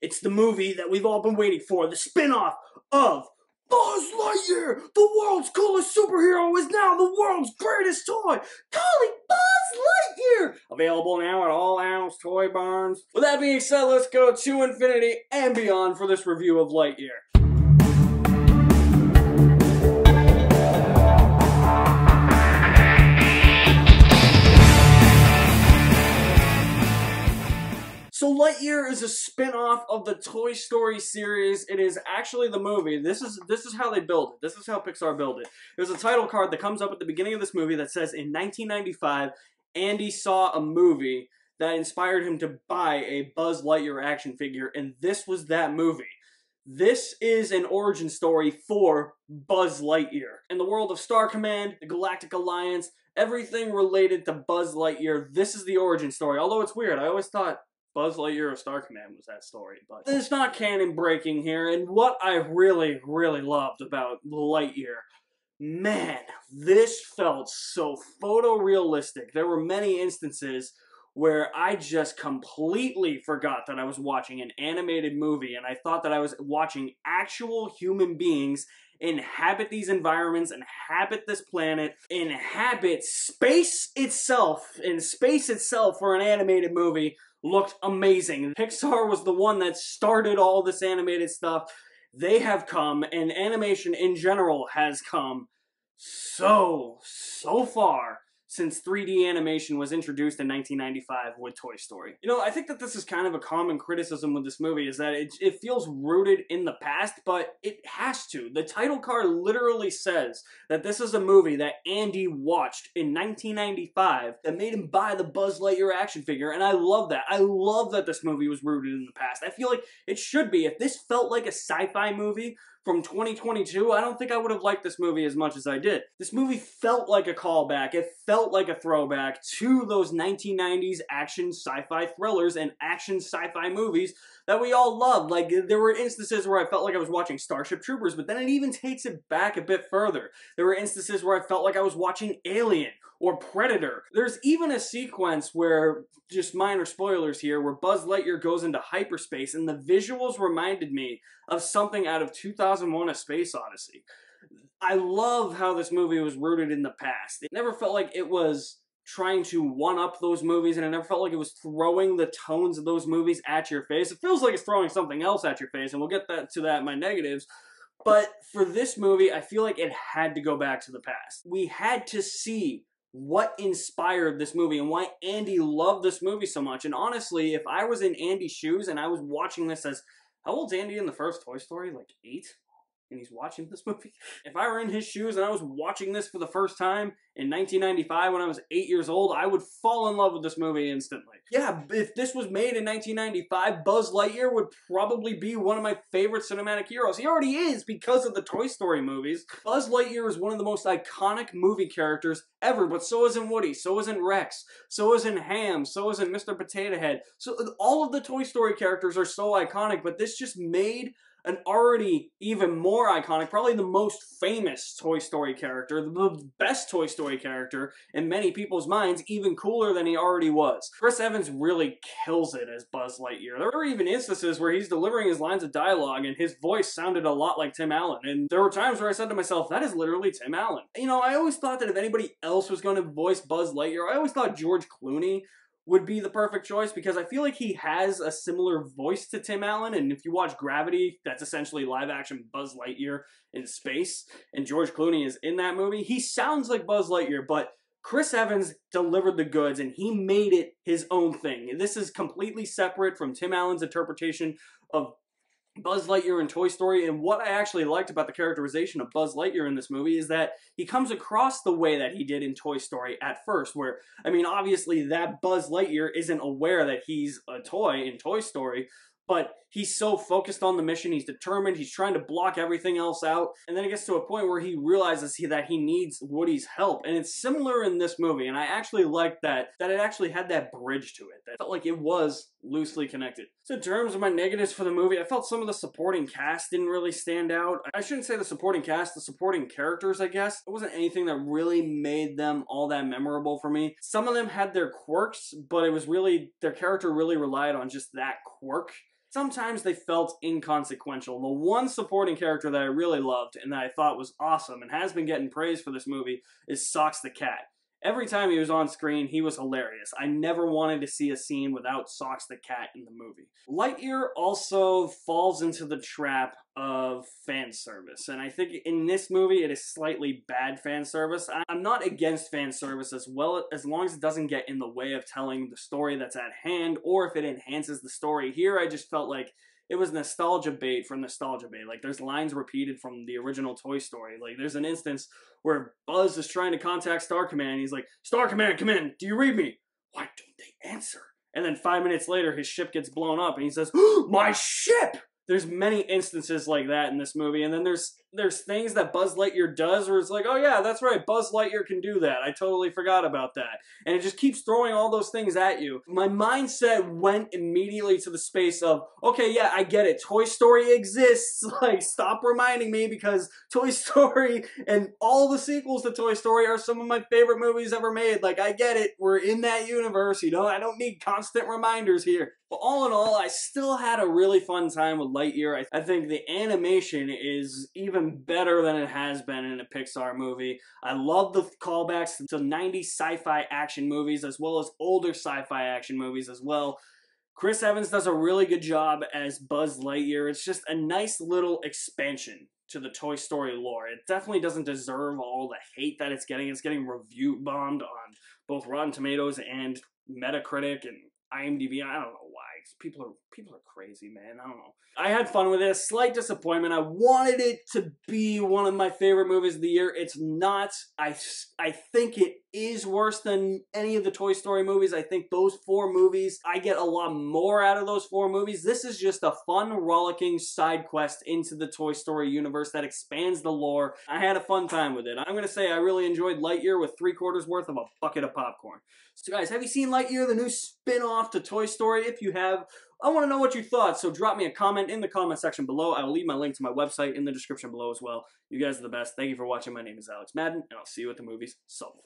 It's the movie that we've all been waiting for, the spin-off of Buzz Lightyear, the world's coolest superhero, is now the world's greatest toy. Calling Buzz Lightyear! Available now at all Al's Toy Barns. With that being said, let's go to infinity and beyond for this review of Lightyear. So Lightyear is a spin-off of the Toy Story series. It is actually the movie. This is how they build it. This is how Pixar built it. There's a title card that comes up at the beginning of this movie that says, in 1995, Andy saw a movie that inspired him to buy a Buzz Lightyear action figure, and this was that movie. This is an origin story for Buzz Lightyear. In the world of Star Command, the Galactic Alliance, everything related to Buzz Lightyear, this is the origin story. Although it's weird, I always thought Buzz Lightyear of Star Command was that story, but it's not canon breaking here. And what I really, really loved about Lightyear, man, this felt so photorealistic. There were many instances where I just completely forgot that I was watching an animated movie, and I thought that I was watching actual human beings inhabit these environments, inhabit this planet, inhabit space itself, and space itself for an animated movie looked amazing. Pixar was the one that started all this animated stuff. They have come, and animation in general has come so far since 3D animation was introduced in 1995 with Toy Story. You know, I think that this is kind of a common criticism with this movie, is that it feels rooted in the past, but it has to. The title card literally says that this is a movie that Andy watched in 1995 that made him buy the Buzz Lightyear action figure, and I love that. I love that this movie was rooted in the past. I feel like it should be. If this felt like a sci-fi movie from 2022, I don't think I would have liked this movie as much as I did. This movie felt like a callback. It felt like a throwback to those 1990s action sci-fi thrillers and action sci-fi movies that we all loved. Like, there were instances where I felt like I was watching Starship Troopers, but then it even takes it back a bit further. There were instances where I felt like I was watching Alien or Predator. There's even a sequence where, just minor spoilers here, where Buzz Lightyear goes into hyperspace, and the visuals reminded me of something out of 2001: A Space Odyssey. I love how this movie was rooted in the past. It never felt like it was trying to one-up those movies, and it never felt like it was throwing the tones of those movies at your face. It feels like it's throwing something else at your face, and we'll get to that in my negatives. But for this movie, I feel like it had to go back to the past. We had to see what inspired this movie and why Andy loved this movie so much. And honestly, if I was in Andy's shoes and I was watching this as, how old's Andy in the first Toy Story? Like 8? And he's watching this movie? If I were in his shoes and I was watching this for the first time in 1995 when I was 8 years old, I would fall in love with this movie instantly. Yeah, if this was made in 1995, Buzz Lightyear would probably be one of my favorite cinematic heroes. He already is because of the Toy Story movies. Buzz Lightyear is one of the most iconic movie characters ever, but so isn't Woody, so isn't Rex, so isn't Ham, so isn't Mr. Potato Head. So all of the Toy Story characters are so iconic, but this just made an already even more iconic, probably the most famous Toy Story character, the best Toy Story character in many people's minds, even cooler than he already was. Chris Evans really kills it as Buzz Lightyear. There were even instances where he's delivering his lines of dialogue and his voice sounded a lot like Tim Allen, and there were times where I said to myself, that is literally Tim Allen. You know, I always thought that if anybody else was going to voice Buzz Lightyear, I always thought George Clooney would be the perfect choice, because I feel like he has a similar voice to Tim Allen, and if you watch Gravity, that's essentially live-action Buzz Lightyear in space, and George Clooney is in that movie. He sounds like Buzz Lightyear, but Chris Evans delivered the goods, and he made it his own thing. This is completely separate from Tim Allen's interpretation of Buzz Lightyear in Toy Story, and what I actually liked about the characterization of Buzz Lightyear in this movie is that he comes across the way that he did in Toy Story at first, where, I mean, obviously that Buzz Lightyear isn't aware that he's a toy in Toy Story, but he's so focused on the mission, he's determined, he's trying to block everything else out, and then it gets to a point where he realizes that he needs Woody's help, and it's similar in this movie, and I actually liked that it actually had that bridge to it, that felt like it was loosely connected. So in terms of my negatives for the movie, I felt some of the supporting cast didn't really stand out. I shouldn't say the supporting cast, the supporting characters, I guess. It wasn't anything that really made them all that memorable for me. Some of them had their quirks, but it was really, their character really relied on just that quirk sometimes they felt inconsequential. The one supporting character that I really loved and that I thought was awesome and has been getting praise for this movie is Socks the Cat. Every time he was on screen, he was hilarious. I never wanted to see a scene without Socks the Cat in the movie. Lightyear also falls into the trap of fan service, and I think in this movie it is slightly bad fan service. I'm not against fan service as long as it doesn't get in the way of telling the story that's at hand, or if it enhances the story. Here I just felt like it was nostalgia bait for nostalgia bait. Like, there's lines repeated from the original Toy Story. Like, there's an instance where Buzz is trying to contact Star Command, and he's like, Star Command, come in, do you read me? Why don't they answer? And then 5 minutes later, his ship gets blown up, and he says, my ship! There's many instances like that in this movie, and then there's things that Buzz Lightyear does where it's like, oh yeah, that's right, Buzz Lightyear can do that. I totally forgot about that. And it just keeps throwing all those things at you. My mindset went immediately to the space of, okay, yeah, I get it. Toy Story exists. Like, stop reminding me, because Toy Story and all the sequels to Toy Story are some of my favorite movies ever made. Like, I get it. We're in that universe, you know? I don't need constant reminders here. But all in all, I still had a really fun time with Lightyear. I think the animation is even better than it has been in a Pixar movie. I love the callbacks to 90s sci-fi action movies, as well as older sci-fi action movies as well. Chris Evans does a really good job as Buzz Lightyear. It's just a nice little expansion to the Toy Story lore. It definitely doesn't deserve all the hate that it's getting. It's getting review bombed on both Rotten Tomatoes and Metacritic and IMDb. I don't know why. People are crazy, man. I don't know. I had fun with it. Slight disappointment. I wanted it to be one of my favorite movies of the year. It's not. I think it is worse than any of the Toy Story movies. I think those 4 movies, I get a lot more out of those 4 movies. This is just a fun, rollicking side quest into the Toy Story universe that expands the lore. I had a fun time with it. I'm going to say I really enjoyed Lightyear with 3/4 worth of a bucket of popcorn. So guys, have you seen Lightyear, the new spin-off to Toy Story? If you have, I want to know what you thought, so drop me a comment in the comment section below. I will leave my link to my website in the description below as well. You guys are the best. Thank you for watching. My name is Alex Madden, and I'll see you at the movies somewhere.